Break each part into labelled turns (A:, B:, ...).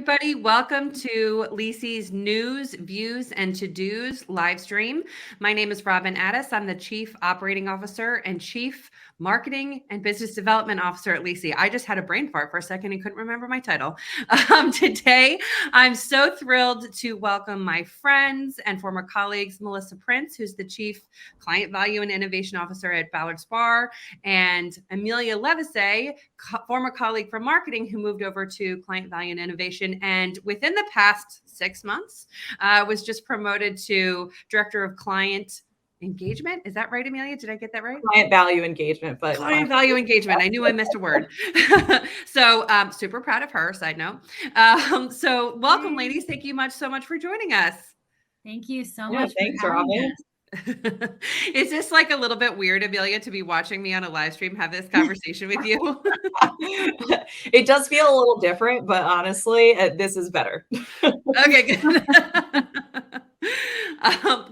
A: everybody. Welcome to Levisay's News, Views, and To-Dos live stream. My name is Robin Addis. I'm the Chief Operating Officer and Chief Marketing and Business Development Officer at Levisay. I just had a brain fart for a second and couldn't remember my title. Today, I'm so thrilled to welcome my friends and former colleagues, Melissa Prince, who's the Chief Client Value and Innovation Officer at Ballard Spahr, and Emilia Levisay, former colleague from marketing who moved over to Client Value and Innovation. And within the past 6 months, was just promoted to Director of Client Engagement. Is that right, Emilia? Did I get that right?
B: Client value engagement, but
A: client value engagement. I knew I missed a word. So super proud of her, side note. So welcome, ladies. Thank you so much for joining us.
C: Thank you so much.
B: Thanks, Robin.
A: Is this like a little bit weird, Emilia, to be watching me on a live stream have this conversation with you?
B: It does feel a little different, but honestly, this is better.
A: Okay, good.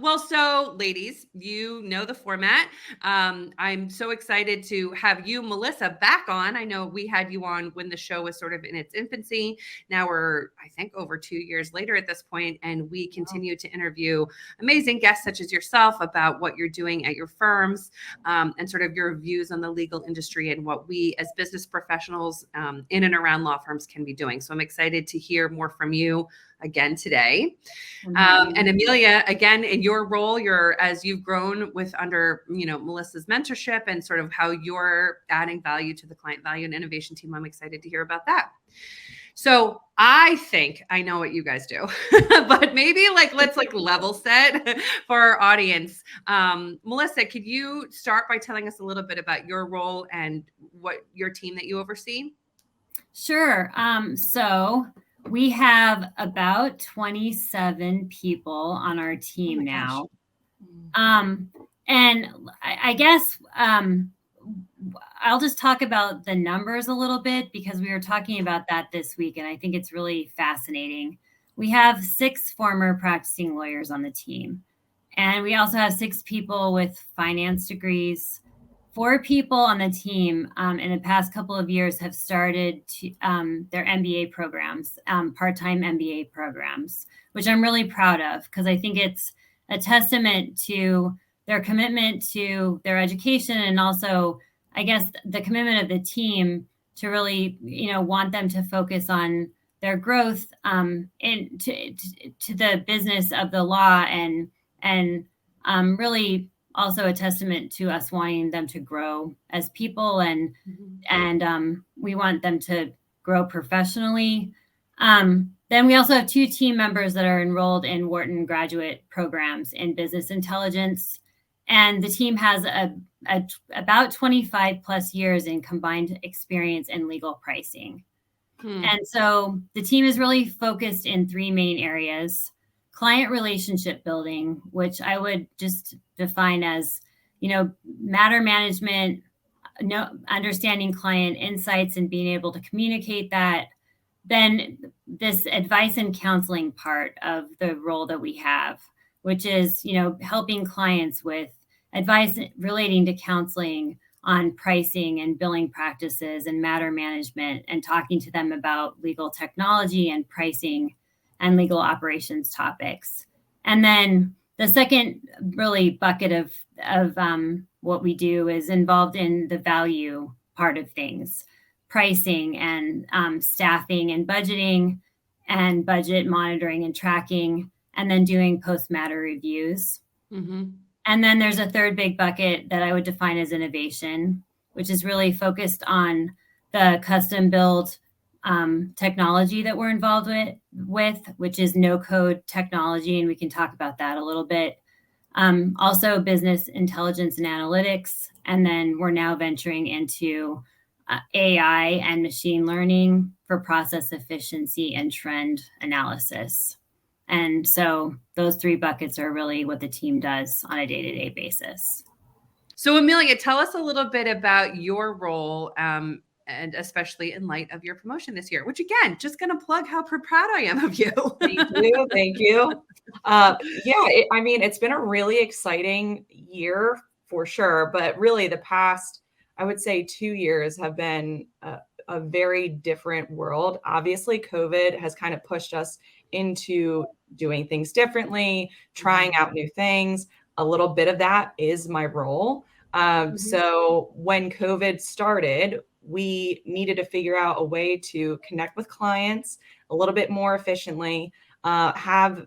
A: Well, so ladies, you know the format. I'm so excited to have you, Melissa, back on. I know we had you on when the show was sort of in its infancy. Now we're, I think, over 2 years later at this point, and we continue to interview amazing guests such as yourself about what you're doing at your firms, and sort of your views on the legal industry and what we as business professionals in and around law firms can be doing. So I'm excited to hear more from you again today. And Emilia, again, in your role, as you've grown with under, Melissa's mentorship and sort of how you're adding value to the client value and innovation team, I'm excited to hear about that. So I think I know what you guys do, but maybe let's level set for our audience. Melissa, could you start by telling us a little bit about your role and what your team that you oversee?
C: Sure. So we have about 27 people on our team now. And I guess I'll just talk about the numbers a little bit because we were talking about that this week, and I think it's really fascinating. We have 6 former practicing lawyers on the team, and we also have 6 people with finance degrees. 4 people on the team in the past couple of years have started their MBA programs, part-time MBA programs, which I'm really proud of because I think it's a testament to their commitment to their education and also, I guess, the commitment of the team to really, want them to focus on their growth to the business of the law and really also a testament to us wanting them to grow as people and we want them to grow professionally. Then we also have 2 team members that are enrolled in Wharton graduate programs in business intelligence. And the team has about 25 plus years in combined experience in legal pricing. And so the team is really focused in 3 main areas: client relationship building, which I would just define as, matter management, understanding client insights and being able to communicate that. Then this advice and counseling part of the role that we have, which is, helping clients with advice relating to counseling on pricing and billing practices and matter management, and talking to them about legal technology and pricing and legal operations topics. And then the second really bucket of what we do is involved in the value part of things: pricing and staffing and budgeting and budget monitoring and tracking, and then doing post-matter reviews. And then there's a third big bucket that I would define as innovation, which is really focused on the custom build technology that we're involved with, which is no-code technology, and we can talk about that a little bit. Also business intelligence and analytics, and then we're now venturing into AI and machine learning for process efficiency and trend analysis. And so those 3 buckets are really what the team does on a day-to-day basis.
A: So Emilia, tell us a little bit about your role, and especially in light of your promotion this year, which again, just going to plug how proud I am of you.
B: Thank you. It's been a really exciting year for sure, but really the past, I would say 2 years have been a very different world. Obviously, COVID has kind of pushed us into doing things differently, trying out new things. A little bit of that is my role. So when COVID started, we needed to figure out a way to connect with clients a little bit more efficiently, have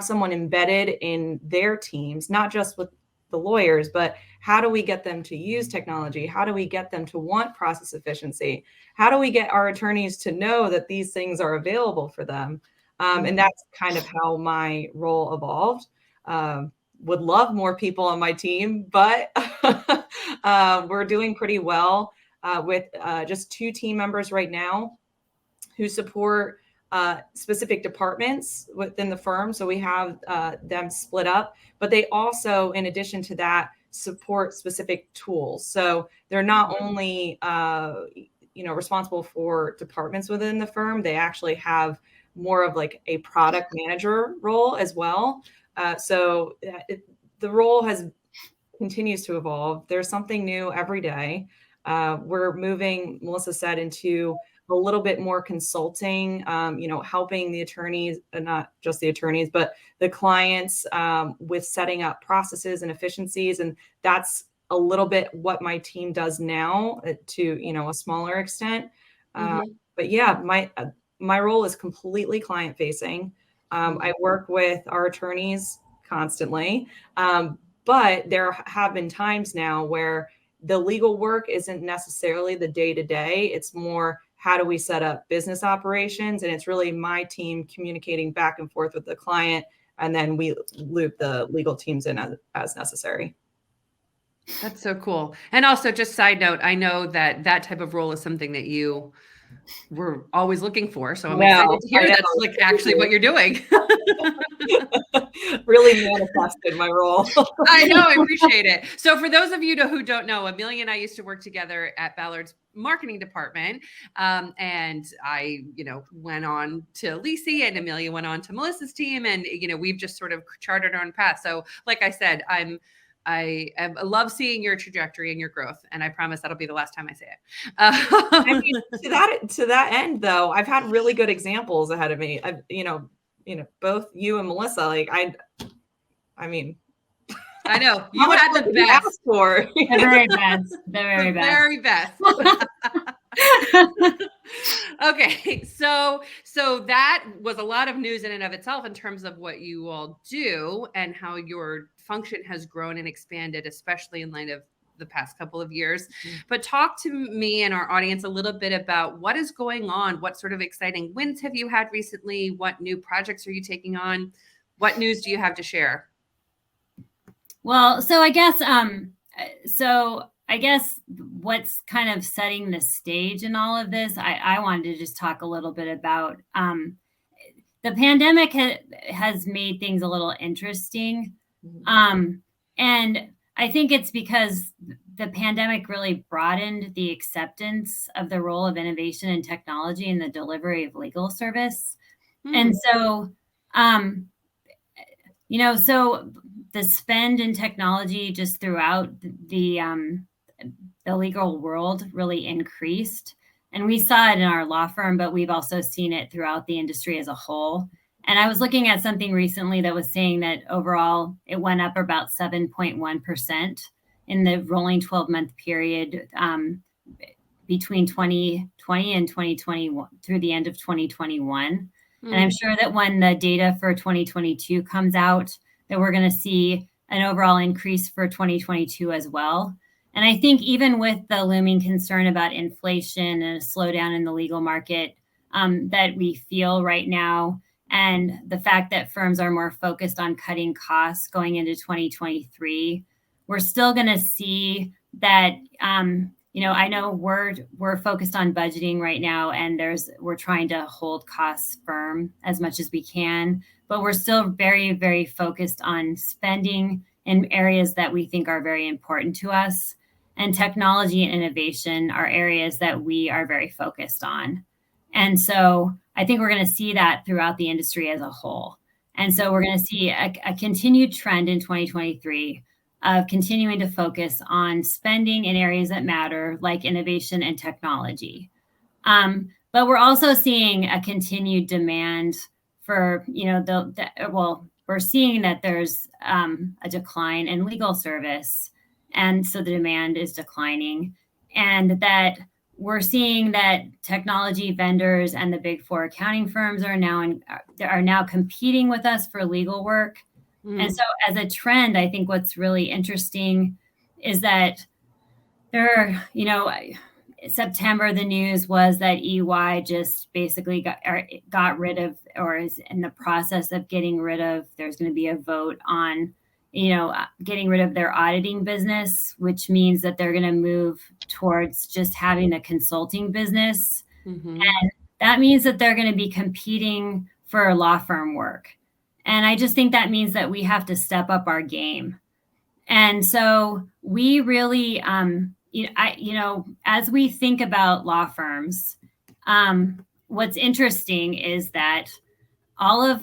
B: someone embedded in their teams, not just with the lawyers, but how do we get them to use technology? How do we get them to want process efficiency? How do we get our attorneys to know that these things are available for them? And that's kind of how my role evolved. Would love more people on my team, but we're doing pretty well with just 2 team members right now who support specific departments within the firm. So we have them split up, but they also, in addition to that, support specific tools. So they're not only responsible for departments within the firm, they actually have more of like a product manager role as well. So the role continues to evolve. There's something new every day. We're moving, Melissa said, into a little bit more consulting, helping the attorneys, not just the attorneys, but the clients with setting up processes and efficiencies. And that's a little bit what my team does now to, a smaller extent. But yeah, my role is completely client facing. I work with our attorneys constantly, but there have been times now where the legal work isn't necessarily the day-to-day. It's more, how do we set up business operations? And it's really my team communicating back and forth with the client, and then we loop the legal teams in as necessary.
A: That's so cool. And also, just side note, I know that type of role is something that you were always looking for. So I'm excited to hear that's like actually what you're doing.
B: Really manifested my role.
A: I know, I appreciate it. So for those of you who don't know, Emilia and I used to work together at Ballard's marketing department. And I, went on to Levisay, and Emilia went on to Melissa's team. And, we've just sort of charted our own path. So like I said, I love seeing your trajectory and your growth, and I promise that'll be the last time I say it.
B: I mean, to that end, though, I've had really good examples ahead of me. Both you and Melissa. Like I mean,
A: I know you had the best.
C: The very best. The very best.
A: Okay, so that was a lot of news in and of itself in terms of what you all do and how your function has grown and expanded, especially in light of the past couple of years. But talk to me and our audience a little bit about what is going on. What sort of exciting wins have you had recently? What new projects are you taking on? What news do you have to share?
C: Well, so I guess what's kind of setting the stage in all of this, I wanted to just talk a little bit about the pandemic has made things a little interesting. And I think it's because the pandemic really broadened the acceptance of the role of innovation and technology in the delivery of legal service. And so, so the spend in technology just throughout the legal world really increased. And we saw it in our law firm, but we've also seen it throughout the industry as a whole. And I was looking at something recently that was saying that overall it went up about 7.1% in the rolling 12-month period between 2020 and 2021 through the end of 2021. And I'm sure that when the data for 2022 comes out, that we're going to see an overall increase for 2022 as well. And I think even with the looming concern about inflation and a slowdown in the legal market that we feel right now, and the fact that firms are more focused on cutting costs going into 2023, we're still going to see that, I know we're focused on budgeting right now, and we're trying to hold costs firm as much as we can, but we're still very, very focused on spending in areas that we think are very important to us. And technology and innovation are areas that we are very focused on. And so I think we're going to see that throughout the industry as a whole. And so we're going to see a continued trend in 2023 of continuing to focus on spending in areas that matter, like innovation and technology. But we're also seeing a continued demand for, we're seeing that there's a decline in legal service. And so the demand is declining, and that we're seeing that technology vendors and the big four accounting firms are now competing with us for legal work. And so as a trend, I think what's really interesting is that September, the news was that EY just basically got rid of, or is in the process of getting rid of, there's going to be a vote on, getting rid of their auditing business, which means that they're going to move towards just having a consulting business. And that means that they're going to be competing for law firm work. And I just think that means that we have to step up our game. And so we really, as we think about law firms, what's interesting is that all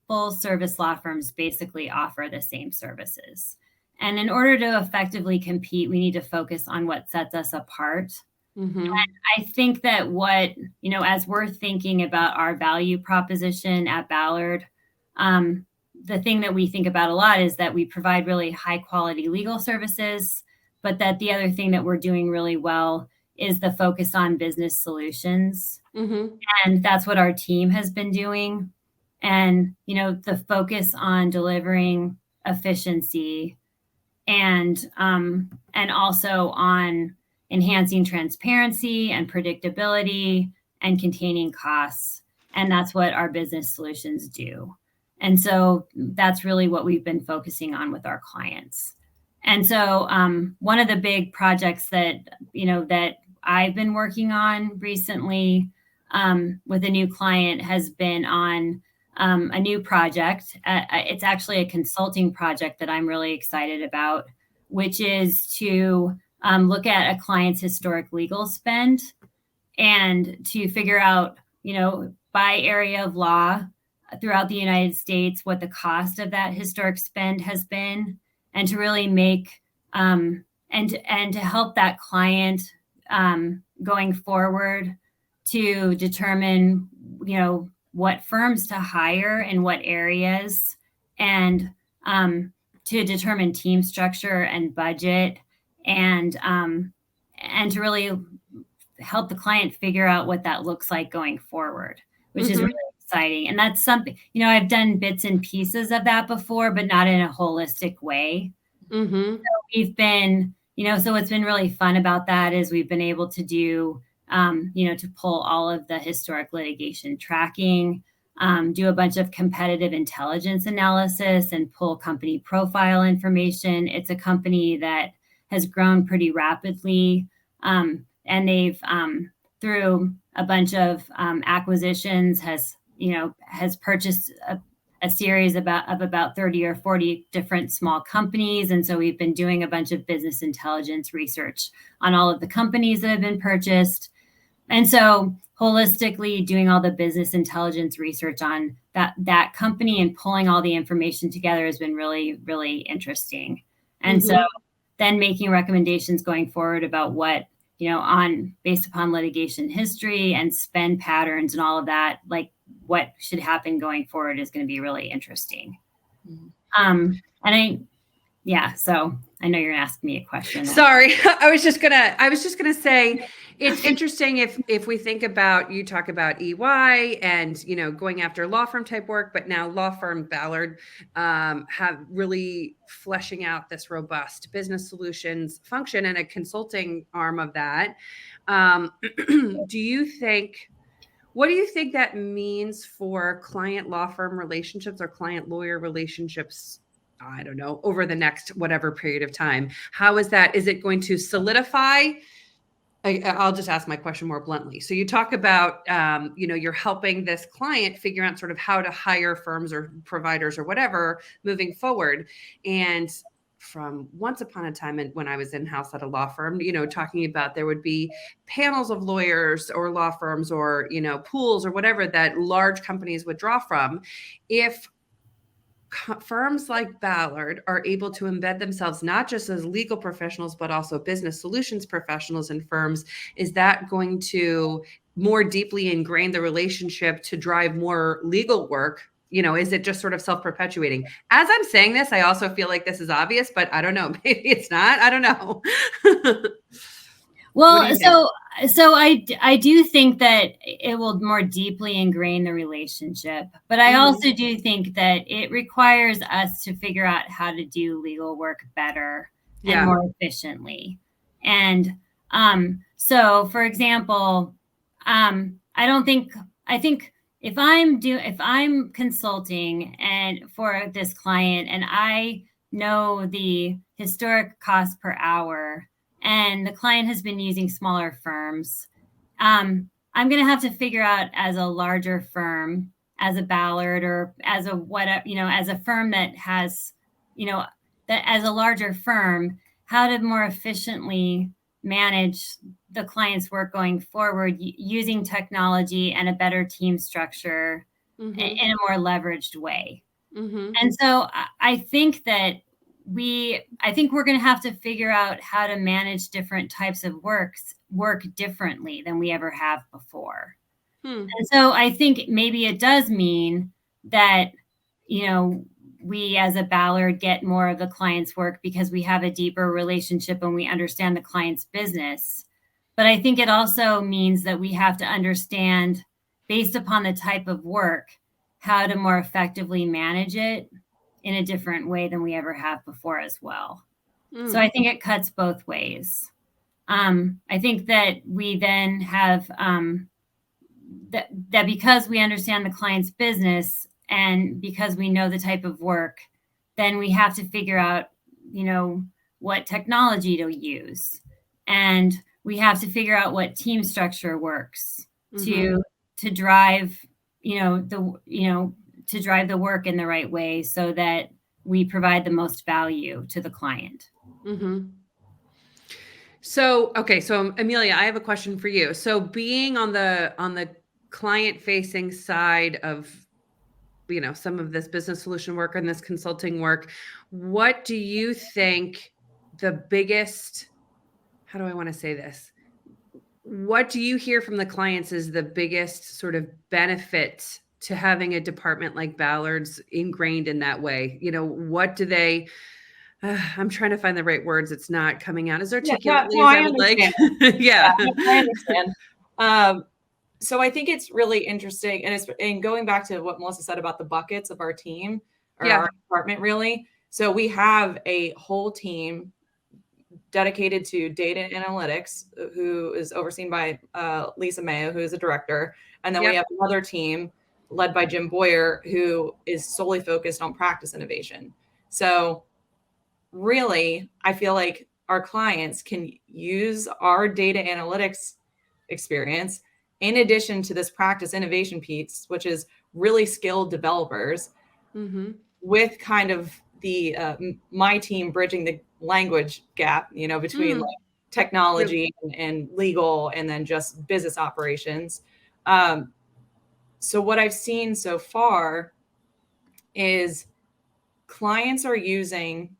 C: full service law firms basically offer the same services. And in order to effectively compete, we need to focus on what sets us apart. And I think that as we're thinking about our value proposition at Ballard, the thing that we think about a lot is that we provide really high quality legal services, but that the other thing that we're doing really well is the focus on business solutions. And that's what our team has been doing. And, the focus on delivering efficiency and also on enhancing transparency and predictability and containing costs. And that's what our business solutions do. And so that's really what we've been focusing on with our clients. And so one of the big projects that I've been working on recently with a new client has been on a new project. It's actually a consulting project that I'm really excited about, which is to look at a client's historic legal spend and to figure out, by area of law throughout the United States, what the cost of that historic spend has been, and to really make and to help that client going forward to determine, what firms to hire in what areas, and to determine team structure and budget, and to really help the client figure out what that looks like going forward, which is really exciting. And that's something, I've done bits and pieces of that before, but not in a holistic way. So we've been, so what's been really fun about that is we've been able to do, to pull all of the historic litigation tracking, do a bunch of competitive intelligence analysis, and pull company profile information. It's a company that has grown pretty rapidly, and they've, through a bunch of acquisitions, has purchased a series of about 30 or 40 different small companies. And so we've been doing a bunch of business intelligence research on all of the companies that have been purchased. And so holistically doing all the business intelligence research on that company and pulling all the information together has been really, really interesting. And so then making recommendations going forward about what, based upon litigation history and spend patterns and all of that, like what should happen going forward is going to be really interesting. So I know you're going to ask me a question.
A: Sorry. I was just gonna say, it's interesting if we think about, you talk about EY and, going after law firm type work, but now law firm Ballard have really fleshing out this robust business solutions function and a consulting arm of that. What do you think that means for client law firm relationships or client lawyer relationships? I don't know, over the next whatever period of time. How is it going to solidify? I'll just ask my question more bluntly. So you talk about, you're helping this client figure out sort of how to hire firms or providers or whatever moving forward. And from once upon a time, and when I was in-house at a law firm, talking about there would be panels of lawyers or law firms or, pools or whatever that large companies would draw from. If firms like Ballard are able to embed themselves not just as legal professionals, but also business solutions professionals in firms, is that going to more deeply ingrain the relationship to drive more legal work? You know, is it just sort of self-perpetuating? As I'm saying this, I also feel like this is obvious, but I don't know. Maybe it's not. I don't know.
C: Well, so I do think that it will more deeply ingrain the relationship, but I also do think that it requires us to figure out how to do legal work better and more efficiently. And so, for example, I think if I'm consulting and for this client and I know the historic cost per hour, and the client has been using smaller firms, I'm going to have to figure out as a larger firm, as a Ballard or as a whatever, as a firm that has, that as a larger firm, how to more efficiently manage the client's work going forward using technology and a better team structure in a more leveraged way. And so I think that I think we're going to have to figure out how to manage different types of work differently than we ever have before. And so I think maybe it does mean that, we as a Ballard get more of the client's work because we have a deeper relationship and we understand the client's business. But I think it also means that we have to understand, based upon the type of work, how to more effectively manage it in a different way than we ever have before as well. So I think it cuts both ways. I think that we then have that because we understand the client's business and because we know the type of work, then we have to figure out, what technology to use. And we have to figure out what team structure works to drive, to drive the work in the right way so that we provide the most value to the client.
A: So, okay. So Emilia, I have a question for you. So being on the client facing side of, some of this business solution work and this consulting work, what do you think the biggest, how do I want to say this? What do you hear from the clients is the biggest sort of benefit to having a department like Ballard's ingrained in that way? What do they, I'm trying to find the right words. It's not coming out as articulately as I would like.
B: Yeah, I understand. So I think it's really interesting. And going back to what Melissa said about the buckets of our team or our department, really. So we have a whole team dedicated to data analytics, who is overseen by Lisa Mayo, who is a director. And then we have another team led by Jim Boyer, who is solely focused on practice innovation. So really, I feel like our clients can use our data analytics experience in addition to this practice innovation piece, which is really skilled developers with kind of the my team bridging the language gap, between like technology and legal and then just business operations. So what I've seen so far is clients are using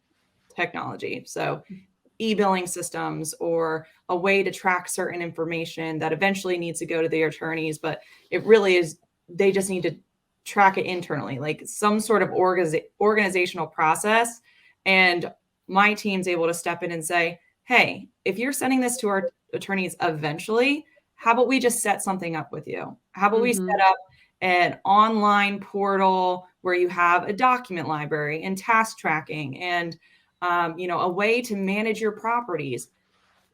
B: technology. So e-billing systems or a way to track certain information that eventually needs to go to the attorneys, but it really is, they just need to track it internally, like some sort of organizational process. And my team's able to step in and say, hey, if you're sending this to our attorneys eventually, how about we just set something up with you? How about we set up an online portal where you have a document library and task tracking and a way to manage your properties,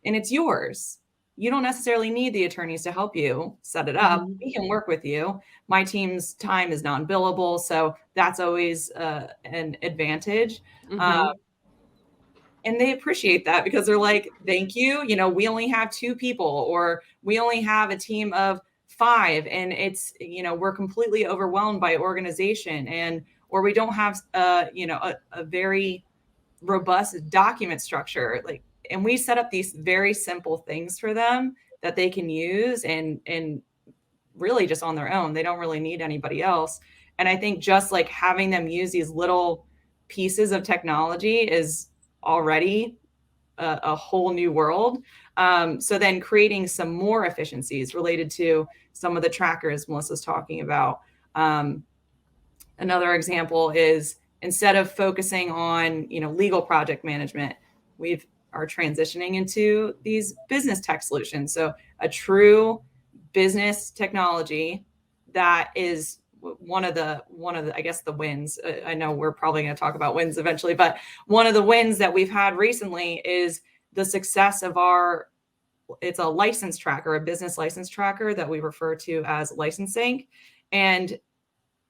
B: and it's yours. You don't necessarily need the attorneys to help you set it up. We can work with you. My team's time is non-billable, so that's always an advantage. And they appreciate that because they're like, thank you. We only have 2 people, or we only have a team of 5, and it's, we're completely overwhelmed by organization, or we don't have, a very robust document structure, and we set up these very simple things for them that they can use and really just on their own. They don't really need anybody else. And I think just like having them use these little pieces of technology is already a whole new world. So then creating some more efficiencies related to some of the trackers Melissa's talking about. Another example is instead of focusing on, legal project management, we are transitioning into these business tech solutions. So a true business technology that is one of the, I guess, the wins. I know we're probably going to talk about wins eventually, but one of the wins that we've had recently is the success of it's a license tracker, a business license tracker that we refer to as Levisay. And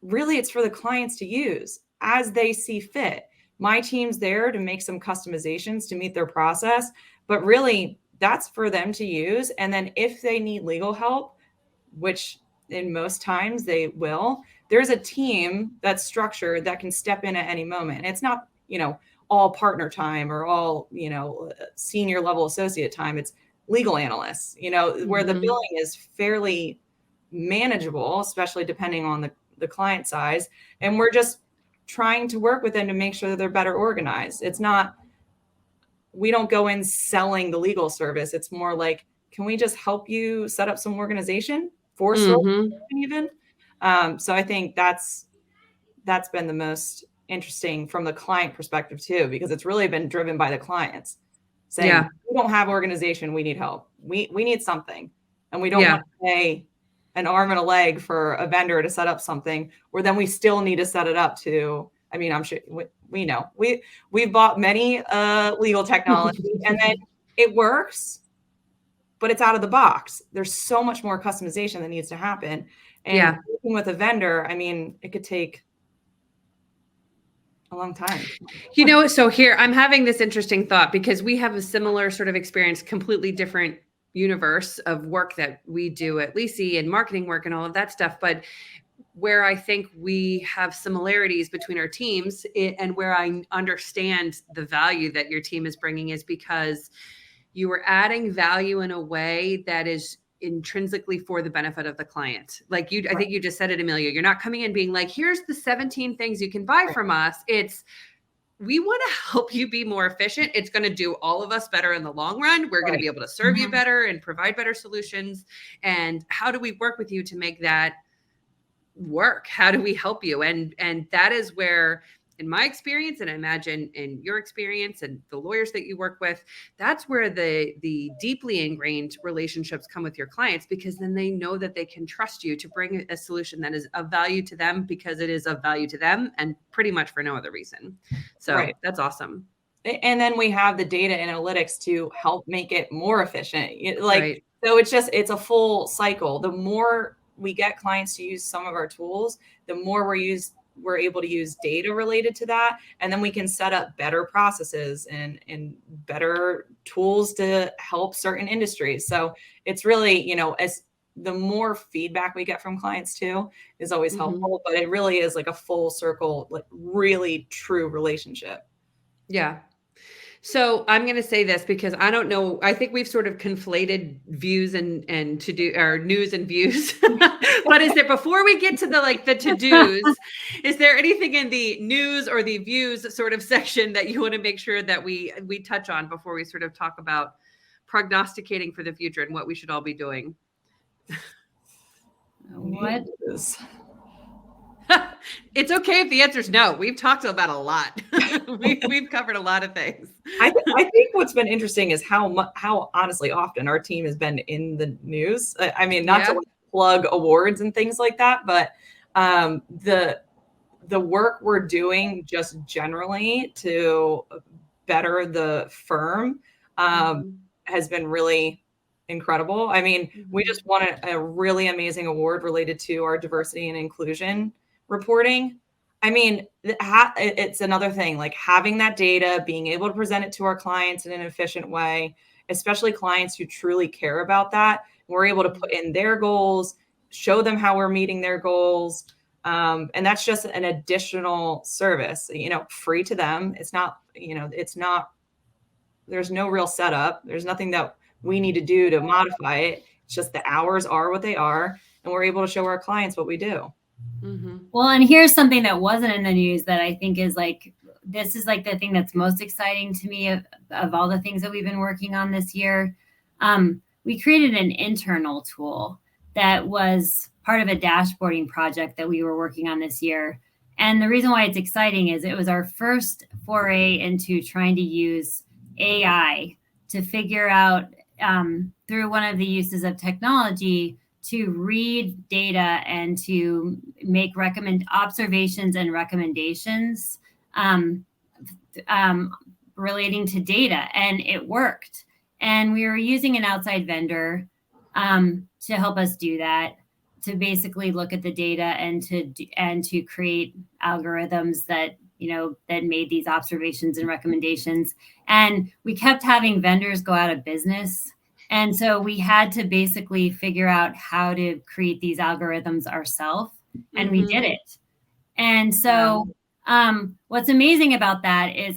B: really it's for the clients to use as they see fit. My team's there to make some customizations to meet their process, but really that's for them to use. And then if they need legal help, which in most times they will, there's a team that's structured that can step in at any moment. And it's not, all partner time or all, senior level associate time. It's legal analysts, where the billing is fairly manageable, especially depending on the client size. And we're just trying to work with them to make sure that they're better organized. It's not, we don't go in selling the legal service. It's more like, can we just help you set up some organization for even? So I think that's been the most interesting from the client perspective too, because it's really been driven by the clients saying, we don't have organization, we need help. We need something. And we don't want to pay an arm and a leg for a vendor to set up something where then we still need to set it up to, I'm sure we know we've bought many legal technology and then it works, but it's out of the box. There's so much more customization that needs to happen. And working with a vendor, it could take a long time.
A: So here I'm having this interesting thought because we have a similar sort of experience, completely different universe of work that we do at Levisay and marketing work and all of that stuff. But where I think we have similarities between our teams and where I understand the value that your team is bringing is because you are adding value in a way that is intrinsically for the benefit of the client. Like I think you just said it, Emilia, you're not coming in being like, here's the 17 things you can buy from us. It's, we want to help you be more efficient. It's going to do all of us better in the long run. We're going to be able to serve you better and provide better solutions. And how do we work with you to make that work? How do we help you? And that is where, in my experience, and I imagine in your experience and the lawyers that you work with, that's where the deeply ingrained relationships come with your clients, because then they know that they can trust you to bring a solution that is of value to them because it is of value to them and pretty much for no other reason. So that's awesome.
B: And then we have the data analytics to help make it more efficient. So it's a full cycle. The more we get clients to use some of our tools, the more we're able to use data related to that. And then we can set up better processes and better tools to help certain industries. So it's really, as the more feedback we get from clients too is always helpful, but it really is like a full circle, like really true relationship.
A: Yeah. So I'm going to say this because I don't know. I think we've sort of conflated views and to do or news and views. But is there, before we get to the to-dos, is there anything in the news or the views sort of section that you want to make sure that we touch on before we sort of talk about prognosticating for the future and what we should all be doing?
C: What?
A: It's okay if the answer is no. We've talked about a lot. We've covered a lot of things.
B: I think what's been interesting is how honestly often our team has been in the news. Not to plug awards and things like that, but the work we're doing just generally to better the firm has been really incredible. We just won a really amazing award related to our diversity and inclusion reporting. It's another thing, like having that data, being able to present it to our clients in an efficient way, especially clients who truly care about that. We're able to put in their goals, show them how we're meeting their goals. And that's just an additional service, free to them. It's not, there's no real setup. There's nothing that we need to do to modify it. It's just the hours are what they are. And we're able to show our clients what we do.
A: Mm-hmm.
C: Well, and here's something that wasn't in the news that I think is like, this is like the thing that's most exciting to me of all the things that we've been working on this year. We created an internal tool that was part of a dashboarding project that we were working on this year. And the reason why it's exciting is it was our first foray into trying to use AI to figure out through one of the uses of technology to read data and to make observations and recommendations relating to data, and it worked. And we were using an outside vendor to help us do that, to basically look at the data and to create algorithms that that made these observations and recommendations. And we kept having vendors go out of business. And so we had to basically figure out how to create these algorithms ourselves, and we did it. And so what's amazing about that is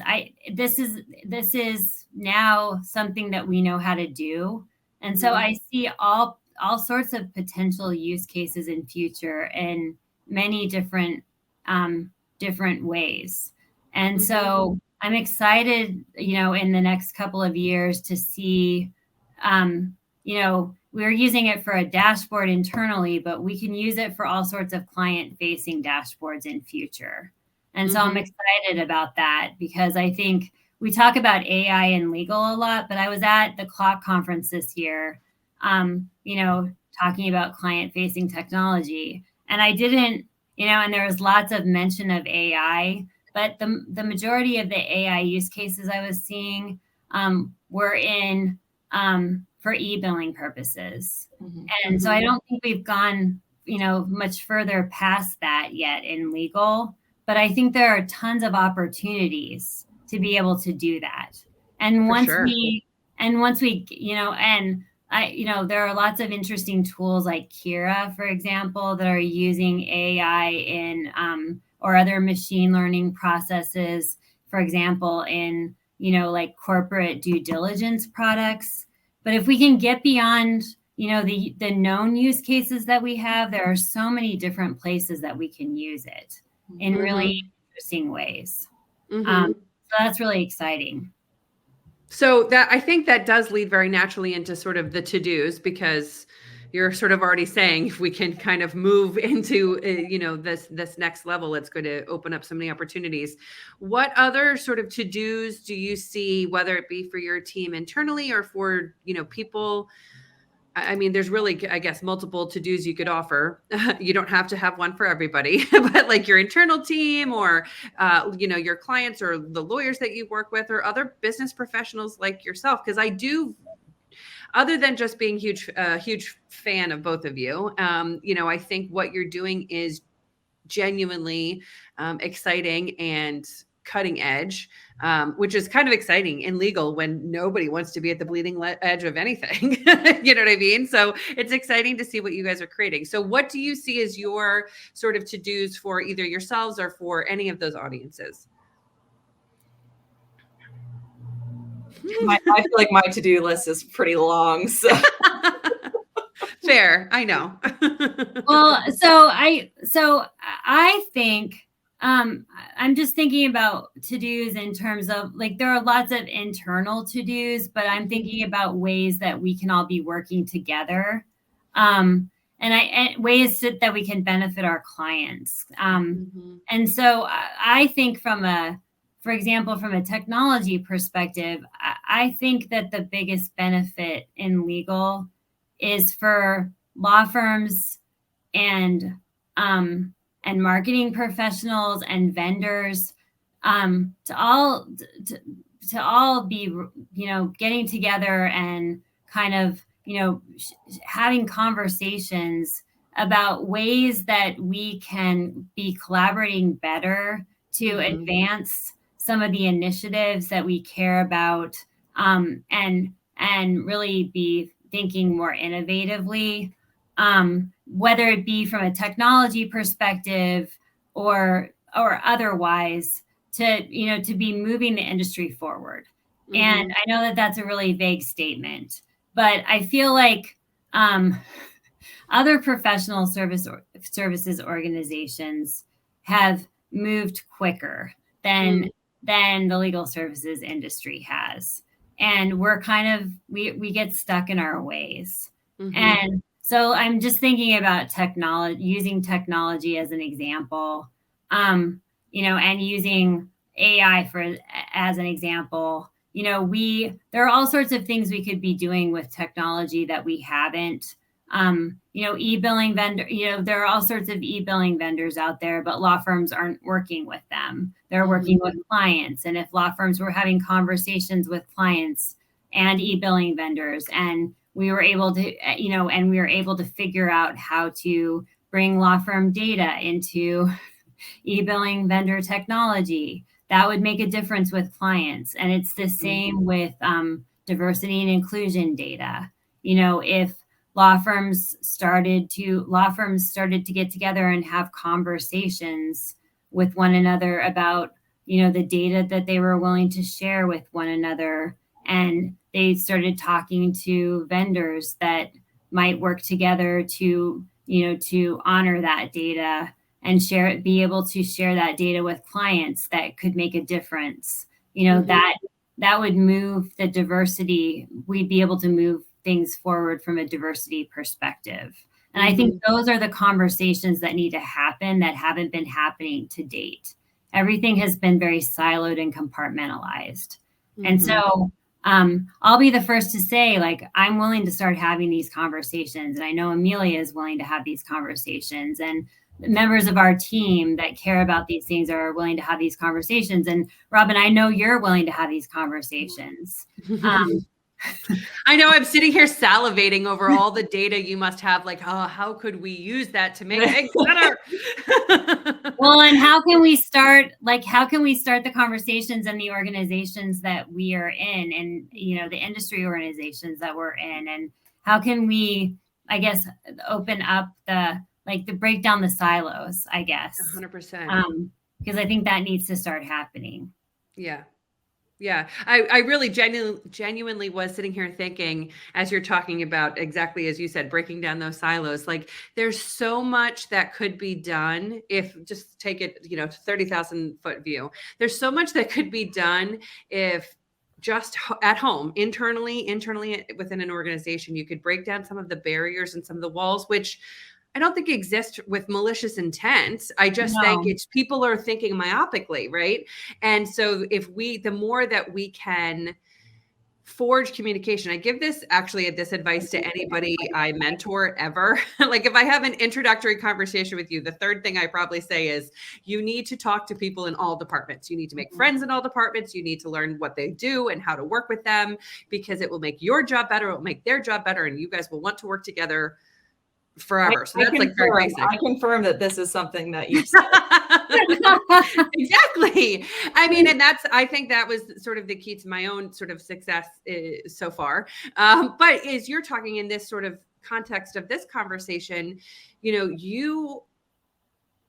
C: this is now something that we know how to do. And so I see all sorts of potential use cases in future in many different ways. And so I'm excited, in the next couple of years to see, we're using it for a dashboard internally, but we can use it for all sorts of client-facing dashboards in future. And so I'm excited about that, because I think we talk about AI in legal a lot, but I was at the Clock conference this year, talking about client-facing technology. And I didn't, and there was lots of mention of AI, but the majority of the AI use cases I was seeing were in for e-billing purposes. And so I don't think we've gone, much further past that yet in legal, but I think there are tons of opportunities to be able to do that. And once we, there are lots of interesting tools like Kira, for example, that are using AI in, or other machine learning processes, for example, in, like corporate due diligence products. But if we can get beyond, the known use cases that we have, there are so many different places that we can use it in really interesting ways. So that's really exciting.
A: So that, I think that does lead very naturally into sort of the to-dos, because you're sort of already saying if we can kind of move into, this next level, it's going to open up so many opportunities. What other sort of to-dos do you see, whether it be for your team internally or for, people? I mean, there's really, I guess, multiple to-dos you could offer. You don't have to have one for everybody, but like your internal team or, your clients or the lawyers that you work with or other business professionals like yourself. Because I do, other than just being huge fan of both of you, I think what you're doing is genuinely exciting and cutting edge, which is kind of exciting in legal when nobody wants to be at the bleeding edge of anything. You know what I mean? So it's exciting to see what you guys are creating. So what do you see as your sort of to-dos for either yourselves or for any of those audiences?
B: I feel like my to-do list is pretty long. So
A: Fair, I know.
C: Well, so I think I'm just thinking about to-dos in terms of, like, there are lots of internal to-dos, but I'm thinking about ways that we can all be working together, and ways that we can benefit our clients. And so I think for example, from a technology perspective, I think that the biggest benefit in legal is for law firms and marketing professionals and vendors to all be, getting together and kind of, having conversations about ways that we can be collaborating better to advance some of the initiatives that we care about, and really be thinking more innovatively, whether it be from a technology perspective or otherwise, to be moving the industry forward. And I know that that's a really vague statement, but I feel like other professional services organizations have moved quicker than the legal services industry has. And we're kind of, we get stuck in our ways. And so I'm just thinking about technology, using technology as an example, and using AI as an example. There are all sorts of things we could be doing with technology that we haven't. E-billing vendor, there are all sorts of e-billing vendors out there, but law firms aren't working with them. They're working with clients. And if law firms were having conversations with clients and e-billing vendors, and we were able to, figure out how to bring law firm data into e-billing vendor technology, that would make a difference with clients. And it's the same with diversity and inclusion data. If law firms started to get together and have conversations with one another about, the data that they were willing to share with one another, and they started talking to vendors that might work together to honor that data and be able to share that data with clients, that could make a difference. That would move the diversity. We'd be able to move things forward from a diversity perspective. And I think those are the conversations that need to happen that haven't been happening to date. Everything has been very siloed and compartmentalized. And so I'll be the first to say, like, I'm willing to start having these conversations. And I know Emilia is willing to have these conversations. And members of our team that care about these things are willing to have these conversations. And Robin, I know you're willing to have these conversations.
A: I know I'm sitting here salivating over all the data you must have. Like, oh, how could we use that to make things better?
C: Well, and how can we start the conversations in the organizations that we are in, and, the industry organizations that we're in, and how can we, I guess, open up to break down the silos, I guess.
A: 100%.
C: Because I think that needs to start happening.
A: Yeah. Yeah, I really genuinely was sitting here thinking, as you're talking about, exactly as you said, breaking down those silos, like, there's so much that could be done if, just take it, 30,000 foot view. There's so much that could be done if just at home, internally within an organization, you could break down some of the barriers and some of the walls, which I don't think exist with malicious intent. I just think it's people are thinking myopically, right? And so the more that we can forge communication, I give this advice to anybody I mentor ever. Like, if I have an introductory conversation with you, the third thing I probably say is, you need to talk to people in all departments. You need to make friends in all departments. You need to learn what they do and how to work with them, because it will make your job better. It will make their job better. And you guys will want to work together forever. So that's like very basic.
B: I confirm that this is something that you've said.
A: Exactly. I mean, and I think that was sort of the key to my own sort of success so far. But as you're talking in this sort of context of this conversation, you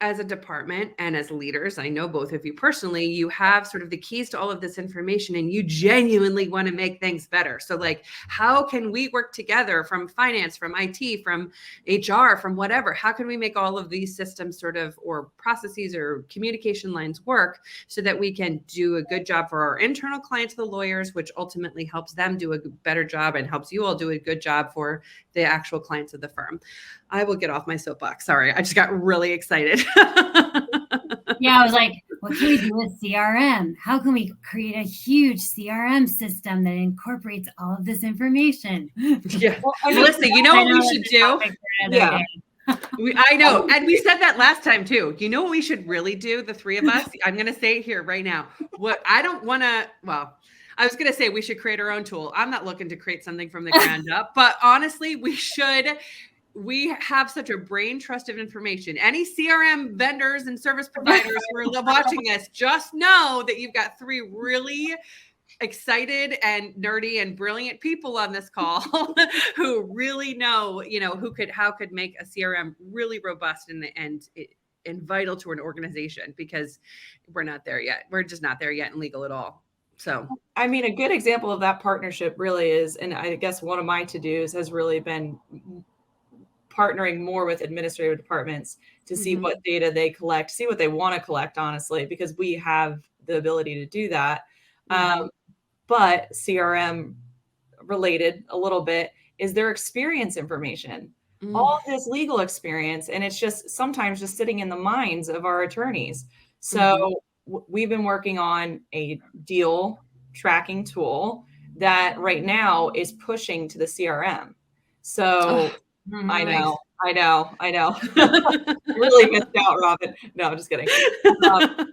A: as a department and as leaders, I know both of you personally, you have sort of the keys to all of this information, and you genuinely want to make things better. So, like, how can we work together from finance, from IT, from HR, from whatever? How can we make all of these systems sort of, or processes or communication lines work, so that we can do a good job for our internal clients, the lawyers, which ultimately helps them do a better job and helps you all do a good job for the actual clients of the firm. I will get off my soapbox. Sorry, I just got really excited.
C: Yeah, I was like, what can we do with CRM? How can we create a huge CRM system that incorporates all of this information?
A: Yeah. Well, Melissa, you know what we should do?
B: Yeah.
A: I know. And we said that last time too. You know what we should really do, the three of us? I'm going to say it here right now. I was going to say we should create our own tool. I'm not looking to create something from the ground up, but honestly, we have such a brain trust of information. Any CRM vendors and service providers who are watching this, just know that you've got three really excited and nerdy and brilliant people on this call who really know, how could make a CRM really robust and vital to an organization, because we're not there yet. We're just not there yet in legal at all. So,
B: I mean, a good example of that partnership really is, and I guess one of my to-dos has really been partnering more with administrative departments to see
A: Mhm.
B: what data they collect, see what they want to collect, honestly, because we have the ability to do that.
A: Mhm.
B: But CRM related a little bit is their experience information,
A: Mm.
B: all this legal experience. And it's just sometimes just sitting in the minds of our attorneys. So
A: Mhm.
B: we've been working on a deal tracking tool that right now is pushing to the CRM. So
A: Oh,
B: I
A: nice.
B: know, I know, I know. Really missed out, Robin. No, I'm just kidding. Um,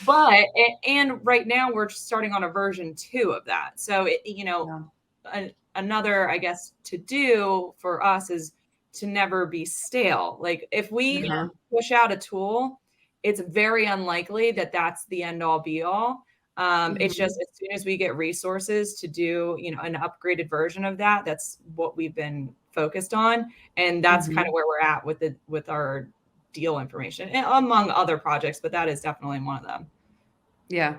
B: but and right now we're starting on a version 2 of that. So
A: Yeah.
B: another, I guess, to do for us is to never be stale. Like if we
A: Uh-huh.
B: push out a tool, it's very unlikely that that's the end all be all. It's
A: Mhm.
B: just as soon as we get resources to do, an upgraded version of that, that's what we've been focused on, and that's kind
A: Mhm.
B: of where we're at with our deal information, and among other projects, but that is definitely one of them.
A: Yeah.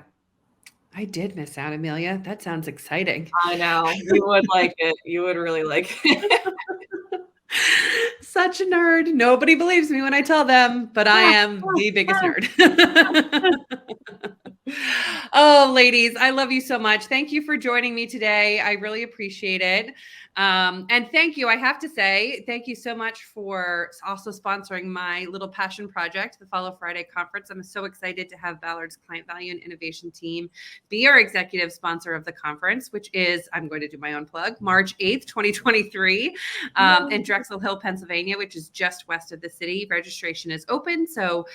A: I did miss out, Amelia. That sounds exciting.
B: I know. You would like it. You would really like it.
A: Such a nerd. Nobody believes me when I tell them, but I am the biggest nerd. Oh, ladies, I love you so much. Thank you for joining me today. I really appreciate it. And thank you. I have to say, thank you so much for also sponsoring my little passion project, the Follow Friday conference. I'm so excited to have Ballard's Client Value and Innovation team be our executive sponsor of the conference, which is, I'm going to do my own plug, March 8th, 2023, in Drexel Hill, Pennsylvania, which is just west of the city. Registration is open, so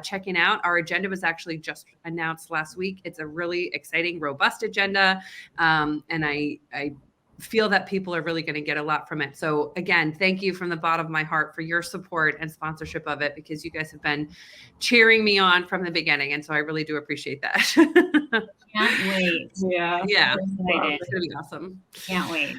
A: checking out. Our agenda was actually just announced last week. It's a really exciting, robust agenda, and I feel that people are really going to get a lot from it. So again, thank you from the bottom of my heart for your support and sponsorship of it, because you guys have been cheering me on from the beginning. And so I really do appreciate that.
C: Can't wait.
B: Yeah.
A: Yeah.
C: Excited.
A: It's going to be awesome.
C: Can't wait.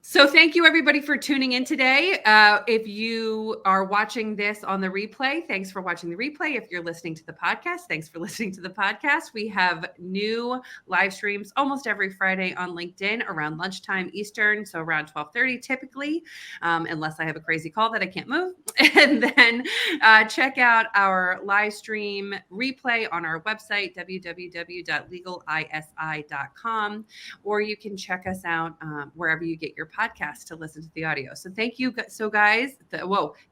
A: So thank you everybody for tuning in today. If you are watching this on the replay, thanks for watching the replay. If you're listening to the podcast, thanks for listening to the podcast. We have new live streams almost every Friday on LinkedIn around lunchtime Eastern, so around 12:30 typically, unless I have a crazy call that I can't move. And then check out our live stream replay on our website, www.legalisi.com, or you can check us out wherever you get your podcast to listen to the audio. So thank you. So guys,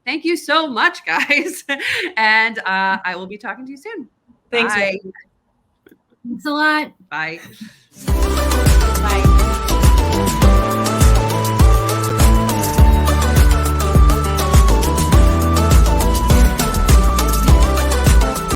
A: thank you so much, guys. And I will be talking to you soon.
B: Thanks,
A: Bye.
B: Megan.
C: Thanks a lot.
A: Bye.
B: Bye.